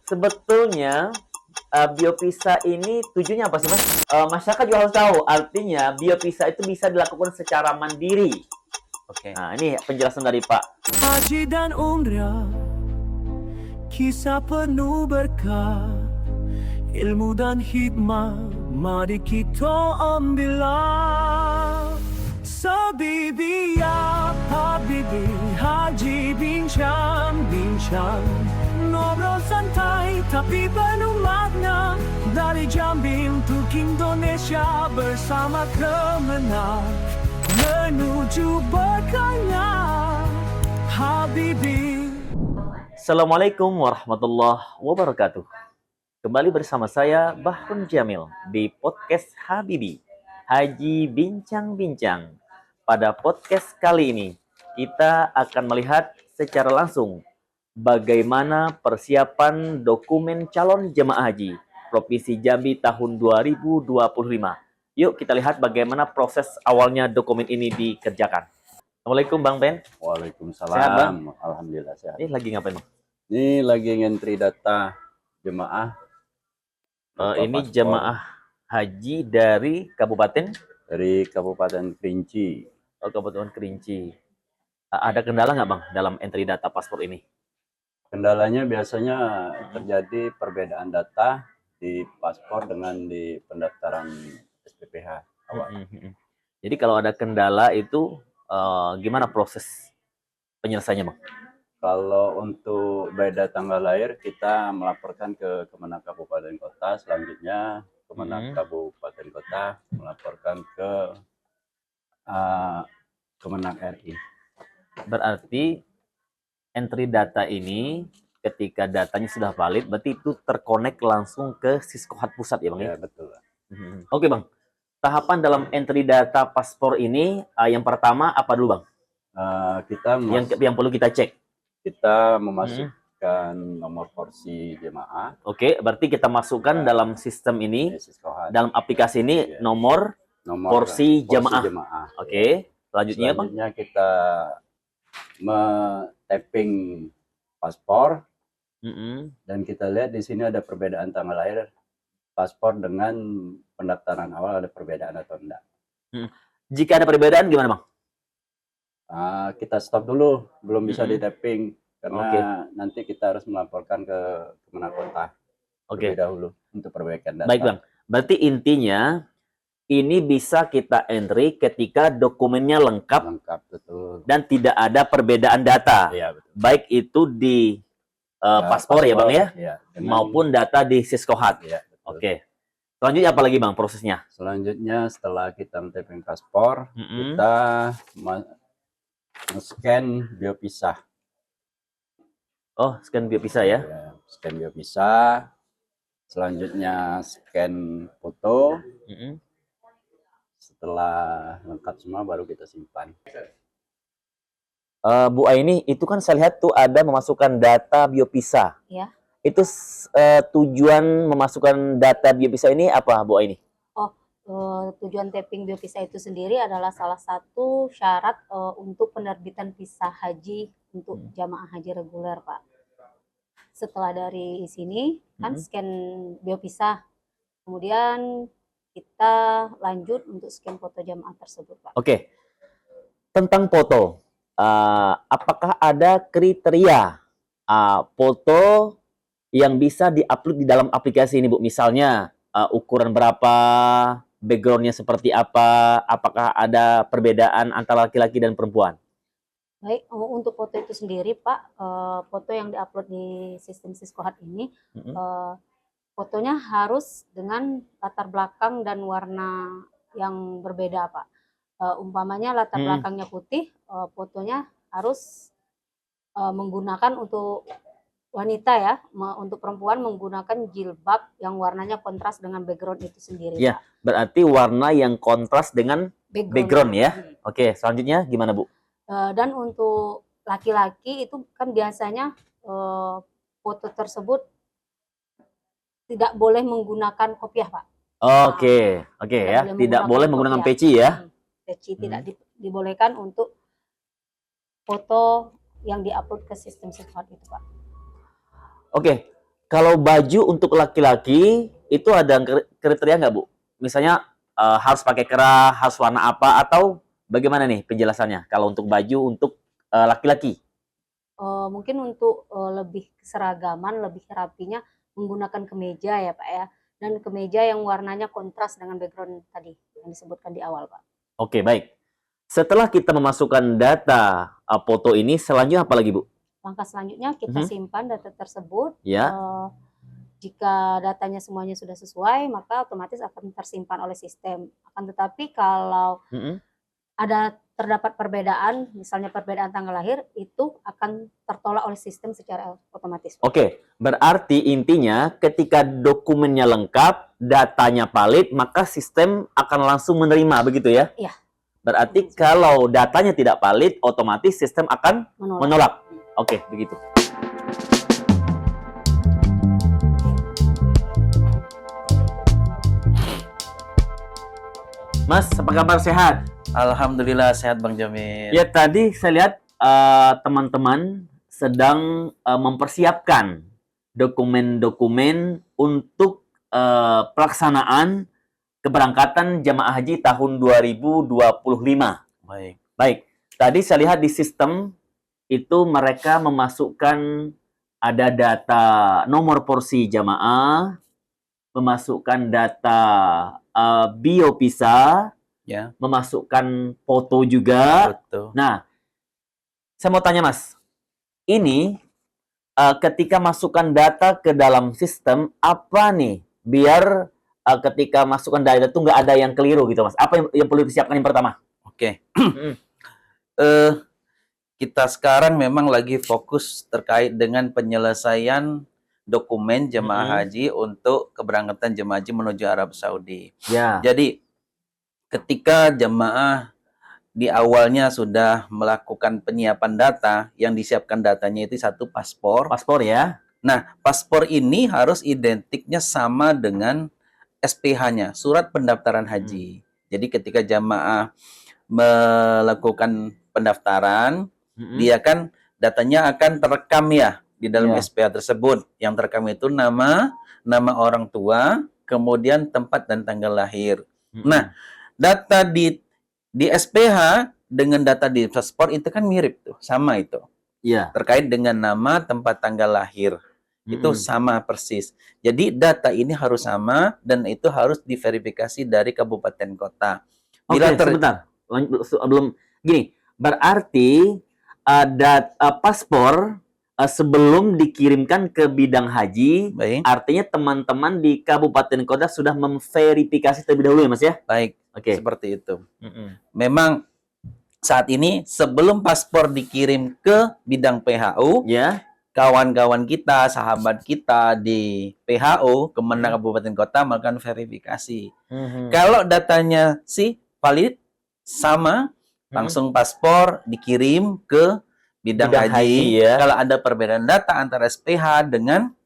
sebetulnya biopisa ini tujuannya apa sih, Mas? Masyarakat juga harus tahu, artinya biopisa itu bisa dilakukan secara mandiri. Oke. Nah, ini penjelasan dari Pak. Haji dan umrah, kisah penuh berkah, ilmu dan hikmah, mari kita ambillah. Sebibi ya Habibi, Haji bincang-bincang, ngobrol santai tapi penuh makna, dari Jambi untuk Indonesia bersama kemenang, menuju berkahnya Habibi. Assalamualaikum warahmatullahi wabarakatuh. Kembali bersama saya Bahrun Jamil di podcast Habibi, Haji Bincang-Bincang. Pada podcast kali ini kita akan melihat secara langsung bagaimana persiapan dokumen calon jemaah haji Provinsi Jambi tahun 2025. Yuk kita lihat bagaimana proses awalnya dokumen ini dikerjakan. Assalamualaikum Bang Ben. Waalaikumsalam. Sehat, Bang? Alhamdulillah sehat. Ini lagi ngapain Bang? Ini lagi ngentri data jemaah. Ini Paspor jemaah haji dari Kabupaten dari Kabupaten Kerinci. Kabupaten Kerinci. Ada kendala nggak Bang dalam entry data paspor ini? Kendalanya biasanya terjadi perbedaan data di paspor dengan di pendaftaran SPPH awal. Jadi kalau ada kendala itu gimana proses penyelesaiannya Bang? Kalau untuk beda tanggal lahir, kita melaporkan ke Kemenang Kabupaten Kota. Selanjutnya Kemenang Kabupaten Kota melaporkan ke Kemenang RI. Berarti entry data ini ketika datanya sudah valid, berarti itu terkonek langsung ke Siskohat pusat ya Bang? Ya, betul. Oke Bang, tahapan dalam entry data paspor ini yang pertama apa dulu Bang? Yang perlu kita cek? Kita memasukkan nomor porsi jemaah. Oke, berarti kita masukkan dalam sistem ini, dalam aplikasi ini nomor porsi jemaah. Oke, selanjutnya kita tapping paspor. Dan kita lihat di sini ada perbedaan tanggal lahir paspor dengan pendaftaran awal, ada perbedaan atau enggak. Jika ada perbedaan gimana Bang? Kita stop dulu, belum bisa di tapping karena nanti kita harus melaporkan ke Kemenang Kota terlebih dahulu untuk perbaikan data. Baik Bang, berarti intinya ini bisa kita entry ketika dokumennya lengkap betul. Dan tidak ada perbedaan data, ya, betul. Baik itu di paspor ya Bang ya, maupun data di Siskohat. Ya, Oke. Selanjutnya apa lagi Bang prosesnya? Selanjutnya setelah kita tapping paspor, kita scan biopisah. Oh, scan biopisah ya? Scan biopisah. Selanjutnya scan foto. Setelah lengkap semua baru kita simpan. Bu Aini, itu kan saya lihat tuh ada memasukkan data biopisah. Ya. Itu tujuan memasukkan data biopisah ini apa Bu Aini? Tujuan tapping biopisah itu sendiri adalah salah satu syarat untuk penerbitan visa haji untuk jamaah haji reguler, Pak. Setelah dari sini kan scan biopisah, kemudian kita lanjut untuk scan foto jamaah tersebut, Pak. Oke. Tentang foto, apakah ada kriteria foto yang bisa diupload di dalam aplikasi ini, Bu? Misalnya ukuran berapa, backgroundnya seperti apa, apakah ada perbedaan antara laki-laki dan perempuan? Baik, untuk foto itu sendiri Pak, foto yang diupload di sistem Siskohat ini, fotonya harus dengan latar belakang dan warna yang berbeda Pak. Umpamanya latar belakangnya putih, fotonya harus menggunakan untuk wanita ya, untuk perempuan menggunakan jilbab yang warnanya kontras dengan background itu sendiri. Ya, berarti warna yang kontras dengan background ya. Oke, selanjutnya gimana Bu? Dan untuk laki-laki itu kan biasanya foto tersebut tidak boleh menggunakan kopiah Pak. Oke ya, tidak boleh menggunakan peci ya. Peci tidak dibolehkan untuk foto yang diupload ke sistem Siskohat itu Pak. Oke, Kalau baju untuk laki-laki itu ada kriteria nggak, Bu? Misalnya harus pakai kerah, harus warna apa, atau bagaimana nih penjelasannya kalau untuk baju untuk laki-laki? Mungkin untuk lebih keseragaman, lebih rapinya menggunakan kemeja ya Pak ya, dan kemeja yang warnanya kontras dengan background tadi yang disebutkan di awal Pak. Oke, baik. Setelah kita memasukkan data foto ini, selanjutnya apa lagi, Bu? Langkah selanjutnya kita simpan data tersebut. Ya. Jika datanya semuanya sudah sesuai, maka otomatis akan tersimpan oleh sistem. Akan tetapi kalau ada terdapat perbedaan, misalnya perbedaan tanggal lahir, itu akan tertolak oleh sistem secara otomatis. Oke, berarti intinya ketika dokumennya lengkap, datanya valid, maka sistem akan langsung menerima, begitu ya? Iya. Berarti kalau datanya tidak valid, otomatis sistem akan menolak. Oke, begitu. Mas, apa kabar, sehat? Alhamdulillah sehat Bang Jamil. Ya, tadi saya lihat teman-teman sedang mempersiapkan dokumen-dokumen untuk pelaksanaan keberangkatan jamaah haji tahun 2025. Baik. Baik, tadi saya lihat di sistem itu mereka memasukkan ada data nomor porsi jamaah, memasukkan data biopisa, Ya. memasukkan foto juga. Betul. Nah, saya mau tanya Mas, ini ketika masukkan data ke dalam sistem, apa nih biar ketika masukkan data itu nggak ada yang keliru gitu Mas? Apa yang perlu disiapkan yang pertama? Oke. Kita sekarang memang lagi fokus terkait dengan penyelesaian dokumen jemaah haji untuk keberangkatan jemaah haji menuju Arab Saudi. Ya. Jadi ketika jemaah di awalnya sudah melakukan penyiapan data, yang disiapkan datanya itu satu paspor. Paspor ya. Nah, paspor ini harus identiknya sama dengan SPH-nya, surat pendaftaran haji. Jadi ketika jamaah melakukan pendaftaran, dia kan datanya akan terekam ya di dalam SPH tersebut. Yang terekam itu nama orang tua, kemudian tempat dan tanggal lahir. Nah, data di SPH dengan data di paspor itu kan mirip tuh, sama itu. Iya. Terkait dengan nama, tempat, tanggal lahir. Itu sama persis. Jadi data ini harus sama dan itu harus diverifikasi dari kabupaten kota. Bila sebentar. Belum gini, berarti paspor sebelum dikirimkan ke bidang haji, Baik. Artinya teman-teman di kabupaten kota sudah memverifikasi terlebih dahulu ya Mas ya? Baik, Oke. seperti itu. Memang saat ini sebelum paspor dikirim ke bidang PHU, Ya. kawan-kawan kita, sahabat kita di PHU, Kemenang Kabupaten Kota melakukan verifikasi. Kalau datanya sih valid, sama, langsung paspor dikirim ke bidang haji. Ya. Kalau ada perbedaan data antara SPH dengan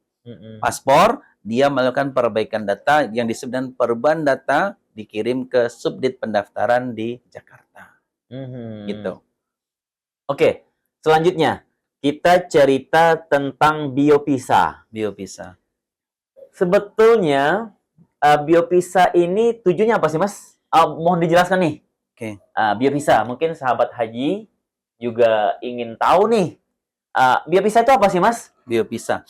paspor, dia melakukan perbaikan data yang disebut dengan perubahan data, dikirim ke subdit pendaftaran di Jakarta. Gitu. Oke, selanjutnya kita cerita tentang biopisa. Biopisa. Sebetulnya biopisa ini tujuannya apa sih Mas? Mohon dijelaskan nih. Oke. Biopisa, mungkin sahabat haji juga ingin tahu nih. Biopisa itu apa sih Mas? Biopisa.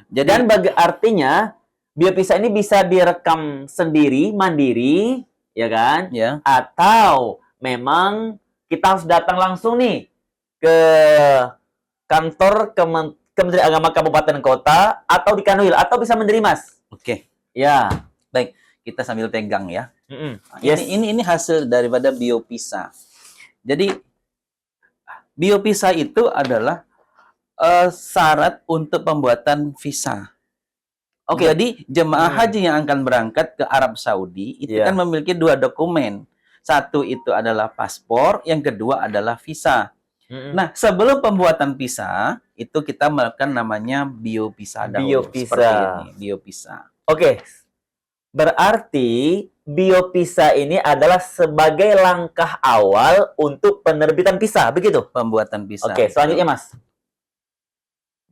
Jadi, dan artinya biopisa ini bisa direkam sendiri, mandiri, ya kan? Ya. Atau memang kita harus datang langsung nih ke kantor Kementerian Agama Kabupaten Kota atau di Kanwil, atau bisa mandiri Mas? Oke. Ya. Baik, kita sambil pegang ya. Yes. Ini hasil daripada biopisa. Jadi biopisa itu adalah syarat untuk pembuatan visa. Oke. Jadi jemaah haji yang akan berangkat ke Arab Saudi itu kan memiliki dua dokumen. Satu itu adalah paspor, yang kedua adalah visa. Nah, sebelum pembuatan visa itu kita melakukan namanya biopisa dahulu. Biopisa. Seperti ini, biopisa. Oke. Berarti biopisa ini adalah sebagai langkah awal untuk penerbitan visa, begitu? Pembuatan visa. Oke, selanjutnya Mas.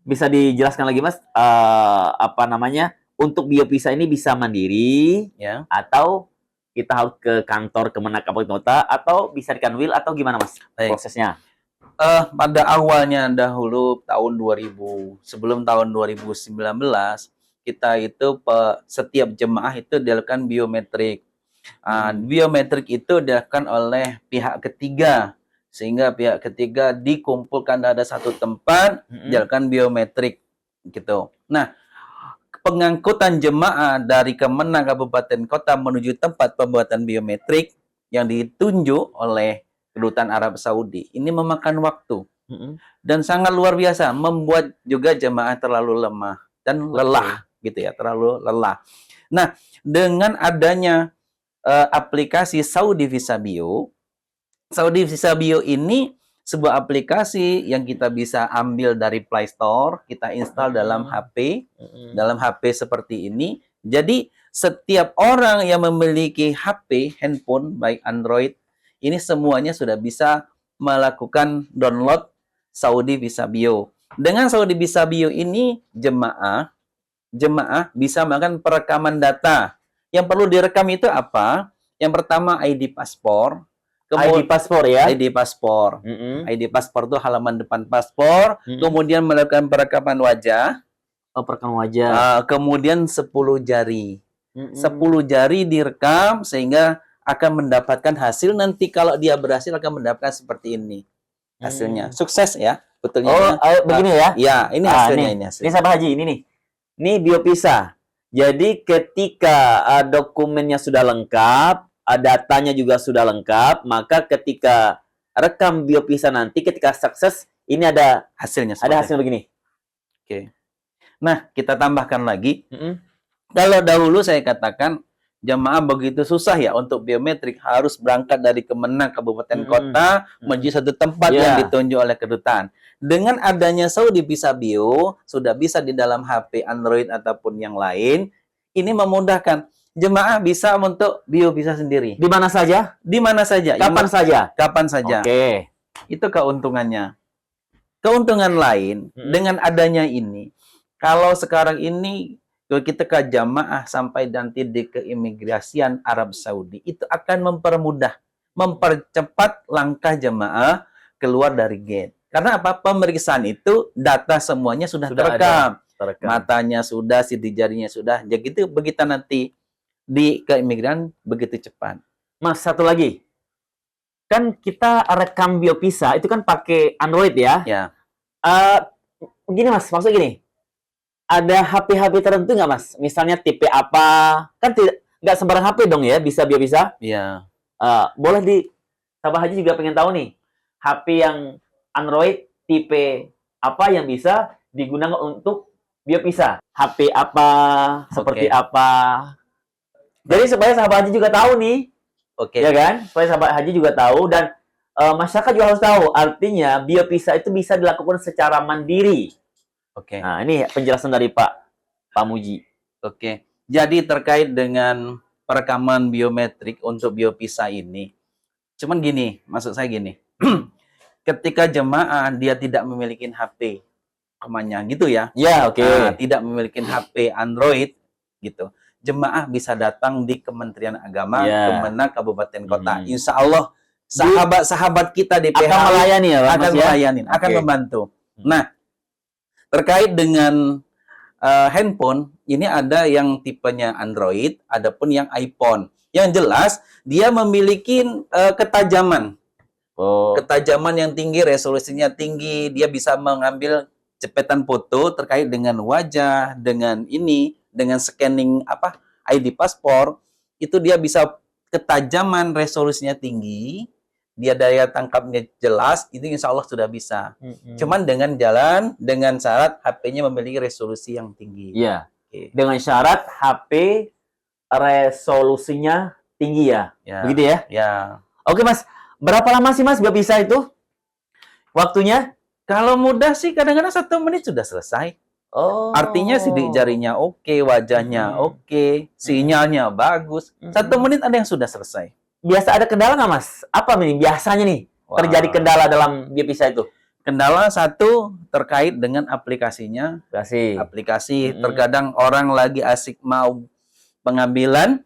bisa dijelaskan lagi Mas, apa namanya, untuk biopisa ini bisa mandiri Ya. atau kita harus ke kantor Kemenak Kabupaten Kota atau bisa di Kanwil atau gimana Mas Baik. prosesnya? Pada awalnya dahulu tahun 2000, sebelum tahun 2019, kita itu setiap jemaah itu dilakukan biometrik. Biometrik itu dilakukan oleh pihak ketiga, sehingga pihak ketiga dikumpulkan ada satu tempat, dilakukan biometrik gitu. Nah, pengangkutan jemaah dari Kemenak Kabupaten Kota menuju tempat pembuatan biometrik yang ditunjuk oleh Kedutaan Arab Saudi ini memakan waktu dan sangat luar biasa, membuat juga jemaah terlalu lemah dan lelah gitu ya, terlalu lelah. Nah, dengan adanya aplikasi Saudi Visa Bio ini sebuah aplikasi yang kita bisa ambil dari Play Store, kita install dalam HP, seperti ini. Jadi setiap orang yang memiliki HP, handphone, baik Android, ini semuanya sudah bisa melakukan download Saudi Visa Bio. Dengan Saudi Visa Bio ini, jemaah bisa melakukan perekaman data. Yang perlu direkam itu apa? Yang pertama ID paspor. ID paspor ya? ID paspor. ID paspor itu halaman depan paspor. Kemudian melakukan perekaman wajah. Oh, perekaman wajah. Kemudian 10 jari. 10 jari direkam sehingga akan mendapatkan hasil. Nanti kalau dia berhasil akan mendapatkan seperti ini hasilnya. Sukses ya, betulnya. Oh, begini ya? Ya, ini hasilnya. Ini sahabat haji, ini nih. Ini biopisa. Jadi ketika dokumennya sudah lengkap, datanya juga sudah lengkap, maka ketika rekam biopisa nanti, ketika sukses, ini ada hasilnya. Ada hasil begini. Oke. Nah, kita tambahkan lagi. Kalau dahulu saya katakan jamaah begitu susah ya untuk biometrik, harus berangkat dari Kemenak Kabupaten Kota menuju satu tempat yang ditunjuk oleh kedutaan. Dengan adanya Saudi Visa Bio, sudah bisa di dalam HP Android ataupun yang lain, ini memudahkan. Jemaah bisa untuk biopisa sendiri. Di mana saja? Di mana saja. Kapan saja? Kapan saja. Oke. Itu keuntungannya. Keuntungan lain, dengan adanya ini, kalau sekarang ini kita ke jamaah sampai nanti di keimigrasian Arab Saudi, itu akan mempermudah, mempercepat langkah jemaah keluar dari gate. Karena apa? Pemeriksaan itu data semuanya sudah terekam. Matanya sudah, sidik jarinya sudah. Jadi begitu nanti di keimigran begitu cepat. Mas, satu lagi. Kan kita rekam biopisa itu kan pakai Android ya? Ya. Gini Mas, maksud gini. Ada HP-HP tertentu nggak Mas? Misalnya tipe apa? Kan nggak sembarang HP dong ya bisa biopisa? Iya. Boleh sahabat haji juga pengen tahu nih. HP yang Android tipe apa yang bisa digunakan untuk biopisa? HP apa? Seperti apa? Jadi supaya sahabat haji juga tahu nih. Ya kan? Supaya sahabat haji juga tahu dan masyarakat juga harus tahu. Artinya biopisa itu bisa dilakukan secara mandiri. Nah, ini penjelasan dari Pak Muji. Jadi terkait dengan perekaman biometrik untuk biopisa ini, cuman gini, maksud saya gini. Ketika jemaah dia tidak memiliki HP, kemanya gitu ya? Ya, tidak memiliki HP Android gitu. Jemaah bisa datang di Kementerian Agama, Kemenak Kabupaten Kota. Insya Allah sahabat-sahabat kita di PH akan melayani ya, akan melayani, akan membantu. Nah, terkait dengan handphone, ini ada yang tipenya Android, adapun yang iPhone. Yang jelas dia memiliki ketajaman. Ketajaman yang tinggi, resolusinya tinggi, dia bisa mengambil cepetan foto terkait dengan wajah, dengan scanning ID paspor, itu dia bisa ketajaman, resolusinya tinggi, dia daya tangkapnya jelas, itu insya Allah sudah bisa. Cuman dengan syarat HP-nya memiliki resolusi yang tinggi. Iya. Dengan syarat HP resolusinya tinggi ya. Begitu ya? Ya. Oke Mas, berapa lama sih Mas biopisa itu? Waktunya? Kalau mudah sih kadang-kadang 1 menit sudah selesai. Artinya sidik jarinya oke, wajahnya oke, sinyalnya bagus. 1 menit ada yang sudah selesai. Biasa ada kendala nggak Mas? Apa nih biasanya nih terjadi kendala dalam biopisa itu? Kendala satu terkait dengan aplikasinya. Kasih. Aplikasi terkadang orang lagi asik mau pengambilan,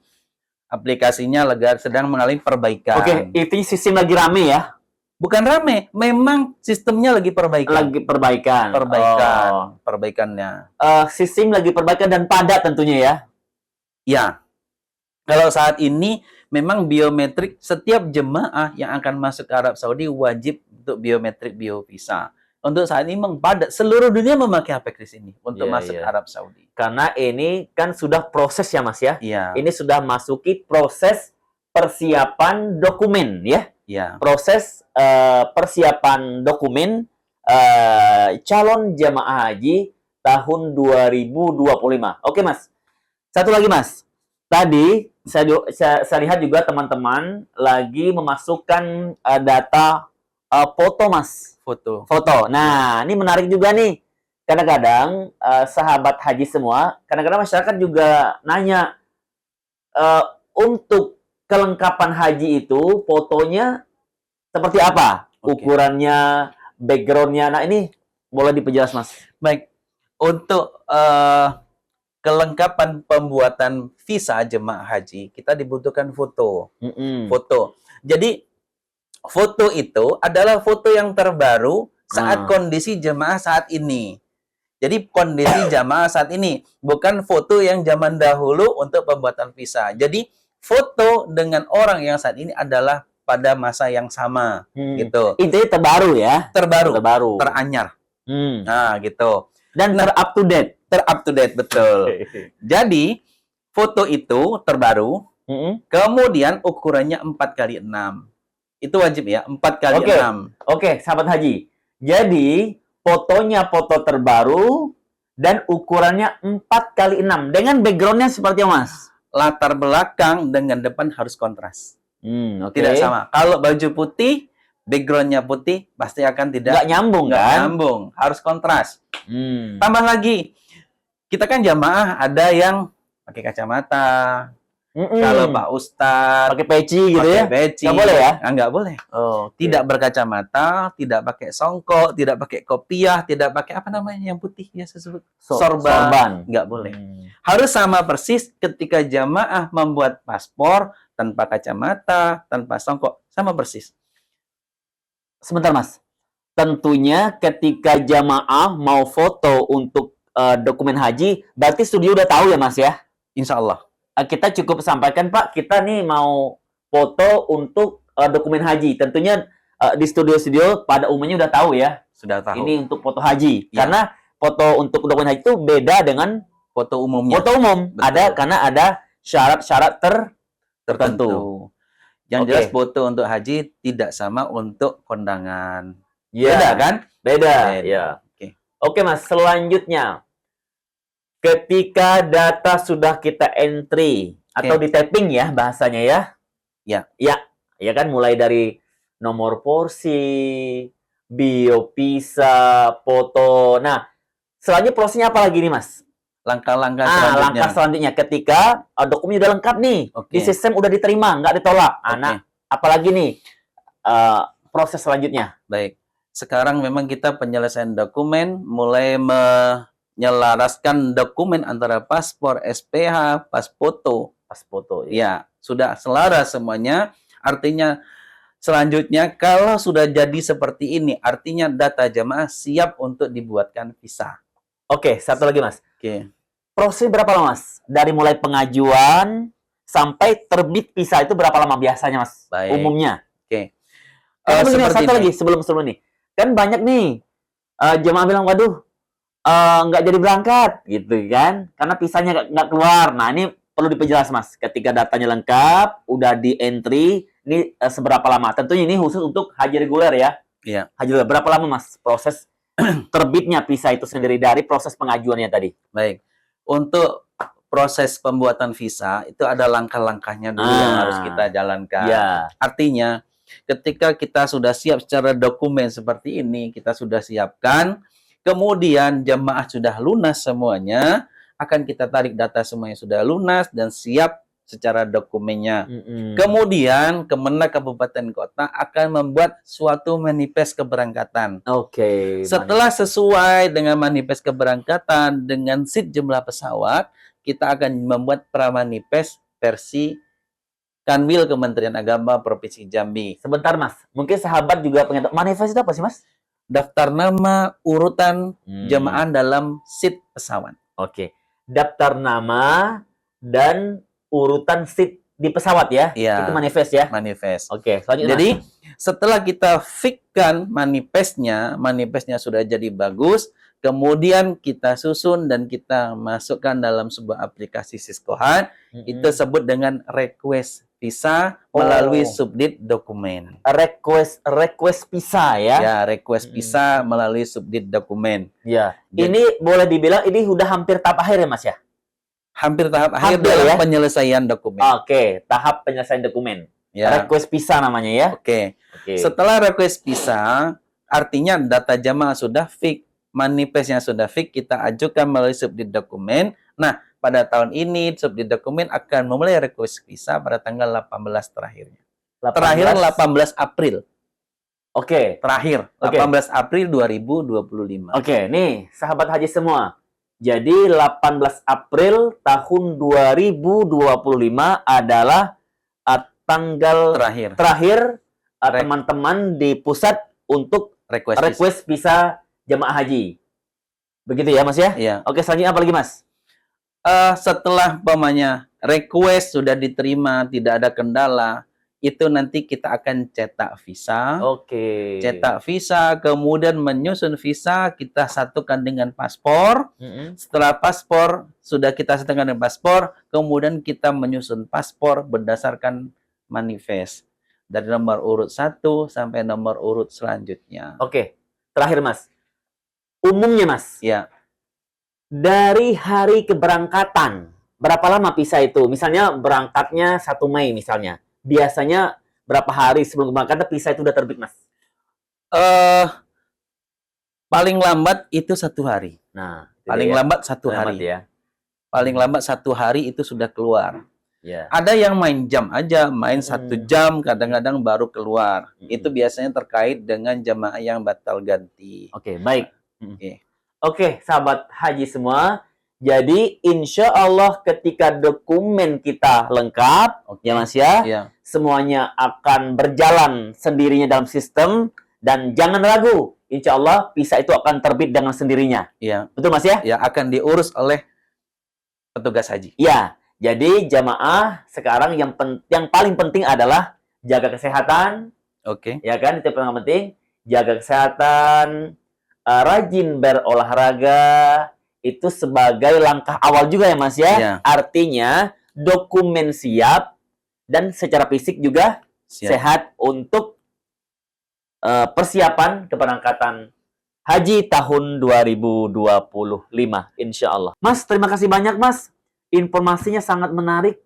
aplikasinya sedang mengalami perbaikan. Oke, itu sistem lagi rame ya? Bukan rame, memang sistemnya lagi perbaikan. Lagi perbaikan. Perbaikannya. Sistem lagi perbaikan dan padat tentunya ya? Ya, kalau saat ini memang biometrik setiap jemaah yang akan masuk ke Arab Saudi wajib untuk biometrik biovisa. Untuk saat ini memang padat, seluruh dunia memakai Apekris ini untuk Iya, masuk iya. ke Arab Saudi. Karena ini kan sudah proses ya Mas ya? Iya, Ini sudah masuki proses persiapan dokumen ya? iya. Proses persiapan dokumen calon jamaah haji tahun 2025. Oke Mas, satu lagi Mas. Tadi saya lihat juga teman-teman lagi memasukkan data foto Mas. Foto. Nah, ini menarik juga nih. Kadang-kadang sahabat haji semua, kadang-kadang masyarakat juga nanya untuk kelengkapan haji itu fotonya seperti apa? Oke. Ukurannya, backgroundnya. Nah, ini boleh diperjelas Mas. Baik, untuk kelengkapan pembuatan visa jemaah haji, kita dibutuhkan foto. Foto. Jadi, foto itu adalah foto yang terbaru saat kondisi jemaah saat ini. Jadi, kondisi jemaah saat ini, bukan foto yang zaman dahulu untuk pembuatan visa. Jadi, foto dengan orang yang saat ini adalah pada masa yang sama, gitu. Itu terbaru ya? Terbaru, Terbaru. teranyar. Nah, gitu. Dan ter-up to date. Ter-up to date, betul. Jadi, foto itu terbaru, kemudian ukurannya 4x6. Itu wajib ya, 4x6. Oke, sahabat haji. Jadi, fotonya foto terbaru dan ukurannya 4x6. Dengan backgroundnya seperti apa, Mas? Latar belakang dengan depan harus kontras. Oke. Tidak sama. Kalau baju putih, backgroundnya putih, pasti akan Nggak nyambung, nggak kan? nyambung. Harus kontras. Tambah lagi, kita kan jamaah ada yang pakai kacamata. Kalau Pak Ustadz pakai peci gitu ya? peci, Nggak boleh ya? Nggak boleh. Tidak berkacamata, tidak pakai songkok, tidak pakai kopiah, tidak pakai apa namanya yang putih ya disebut sorban. Nggak boleh. Harus sama persis ketika jamaah membuat paspor tanpa kacamata, tanpa songkok, sama persis. Sebentar Mas. Tentunya ketika jamaah mau foto untuk dokumen haji, berarti studio udah tahu ya Mas ya? Insya Allah. Kita cukup sampaikan Pak, kita nih mau foto untuk dokumen haji. Tentunya di studio-studio pada umumnya udah tahu ya. Sudah tahu. Ini untuk foto haji. Ya. Karena foto untuk dokumen haji itu beda dengan foto umumnya. Foto umum. Betul. Karena ada syarat-syarat tertentu. Tertentu. Yang Oke. jelas foto untuk haji tidak sama untuk kondangan. Ya. Beda kan? Beda. Beda. Ya. Oke. Oke Mas, selanjutnya. Ketika data sudah kita entry atau di tapping ya bahasanya ya. Ya. Ya kan mulai dari nomor porsi, biopisa, foto. Nah, selanjutnya prosesnya apa lagi nih Mas? Langkah-langkah selanjutnya. Langkah selanjutnya ketika dokumen udah lengkap nih, Oke. di sistem udah diterima, nggak ditolak. Oke. Nah, apalagi nih proses selanjutnya? Baik. Sekarang memang kita penyelesaian dokumen mulai menyelaraskan dokumen antara paspor, SPH, pas foto. Pas foto. Ya, sudah selaras semuanya. Artinya selanjutnya kalau sudah jadi seperti ini, artinya data jamaah siap untuk dibuatkan visa. Oke, satu lagi Mas. Oke. Proses berapa lama Mas? Dari mulai pengajuan sampai terbit visa itu berapa lama biasanya Mas? Baik. Umumnya. Oke. Satu Seperti lagi ini. sebelum ini. Kan banyak nih jemaah bilang, waduh, nggak jadi berangkat, gitu kan? Karena visanya nggak keluar. Nah, ini perlu diperjelas Mas. Ketika datanya lengkap, udah di entry, ini seberapa lama? Tentunya ini khusus untuk haji reguler ya. Iya. Haji reguler. Berapa lama Mas proses terbitnya visa itu sendiri dari proses pengajuannya tadi? Baik. Untuk proses pembuatan visa itu ada langkah-langkahnya dulu yang harus kita jalankan. Ya. Artinya ketika kita sudah siap secara dokumen seperti ini, kita sudah siapkan, kemudian jemaah sudah lunas semuanya, akan kita tarik data semuanya sudah lunas dan siap secara dokumennya. Mm-mm. Kemudian Kemenag Kabupaten Kota akan membuat suatu manifest keberangkatan. Oke. Setelah sesuai dengan manifest keberangkatan dengan seat jumlah pesawat, kita akan membuat pramanifest versi Kanwil Kementerian Agama Provinsi Jambi. Sebentar Mas, mungkin sahabat juga pengen tahu manifest itu apa sih Mas? Daftar nama urutan jemaah dalam seat pesawat. Oke. Daftar nama dan urutan seat di pesawat ya? Iya. Itu manifest ya? Manifest. Oke, selanjutnya. Jadi setelah kita fixkan manifestnya sudah jadi bagus, kemudian kita susun dan kita masukkan dalam sebuah aplikasi Siskohat, itu sebut dengan request visa melalui subdit dokumen. Request visa ya? Ya, request visa melalui subdit dokumen. Ya. Jadi- Ini boleh dibilang ini udah hampir tahap akhir ya Mas ya? Hampir tahap akhir Hampir dalam ya? penyelesaian dokumen. Oke, tahap penyelesaian dokumen. Ya. Request visa namanya ya? Oke. Oke. Setelah request visa, artinya data jamaah sudah fix, manifestnya sudah fix, kita ajukan melalui subdit dokumen. Nah, pada tahun ini subdit dokumen akan memulai request visa pada tanggal 18 terakhirnya. 18. Terakhir 18 April. Oke. Terakhir Oke. 18 April 2025. Oke, nih sahabat haji semua. Jadi 18 April tahun 2025 adalah tanggal terakhir teman-teman di pusat untuk request visa jemaah haji. Begitu ya Mas ya? Iya. Oke, selanjutnya apa lagi Mas? Setelah umpamanya request sudah diterima, tidak ada kendala, itu nanti kita akan cetak visa. Oke. Cetak visa, kemudian menyusun visa, kita satukan dengan paspor. Setelah paspor, sudah kita satukan dengan paspor, kemudian kita menyusun paspor berdasarkan manifest. Dari nomor urut 1 sampai nomor urut selanjutnya. Oke. Terakhir Mas. Umumnya Mas, Ya, dari hari keberangkatan, berapa lama visa itu? Misalnya berangkatnya 1 Mei misalnya. Biasanya berapa hari sebelum keberangkatan visa itu udah terbit, Mas? paling lambat itu 1 hari. Nah, itu Paling dia. lambat 1 Selamat hari. ya. Paling lambat 1 hari itu sudah keluar. Ya. Ada yang main jam aja, main 1 jam, kadang-kadang baru keluar. Itu biasanya terkait dengan jamaah yang batal ganti. Oke, baik. Oke. Oke, sahabat haji semua. Jadi, insya Allah ketika dokumen kita lengkap, ya Mas ya, Ya, semuanya akan berjalan sendirinya dalam sistem. Dan jangan ragu, insya Allah visa itu akan terbit dengan sendirinya. ya, Betul Mas ya? ya akan diurus oleh petugas haji. Ya, jadi jamaah sekarang yang paling penting adalah jaga kesehatan, Oke. ya kan? Itu yang paling penting. Jaga kesehatan, rajin berolahraga, itu sebagai langkah awal juga ya Mas ya. Ya. Artinya dokumen siap dan secara fisik juga Siap. sehat untuk persiapan keberangkatan haji tahun 2025 insya Allah. Mas, terima kasih banyak Mas. Informasinya sangat menarik.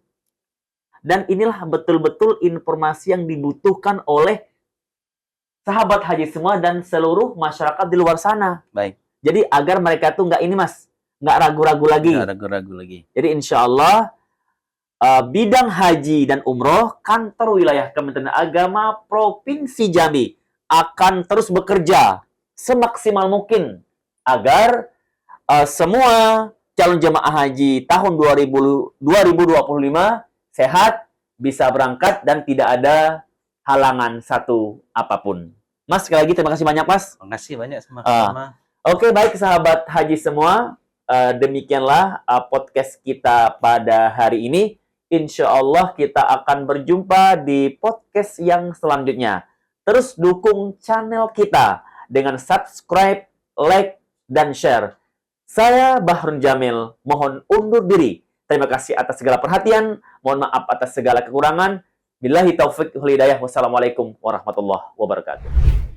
Dan inilah betul-betul informasi yang dibutuhkan oleh sahabat haji semua dan seluruh masyarakat di luar sana. Baik. Jadi agar mereka tuh nggak ini Mas, nggak ragu-ragu lagi. Nggak ragu-ragu lagi. Jadi insya Allah bidang haji dan umroh kantor wilayah Kementerian Agama Provinsi Jambi akan terus bekerja semaksimal mungkin agar semua calon jemaah haji tahun 2025 sehat, bisa berangkat dan tidak ada halangan satu apapun. Mas, sekali lagi terima kasih banyak Mas. Terima kasih banyak sama-sama. Oke, baik sahabat haji semua. Demikianlah podcast kita pada hari ini. Insya Allah kita akan berjumpa di podcast yang selanjutnya. Terus dukung channel kita dengan subscribe, like, dan share. Saya Bahrun Jamil, mohon undur diri. Terima kasih atas segala perhatian. Mohon maaf atas segala kekurangan. Billahi taufiq wal hidayah. Wassalamualaikum warahmatullahi wabarakatuh.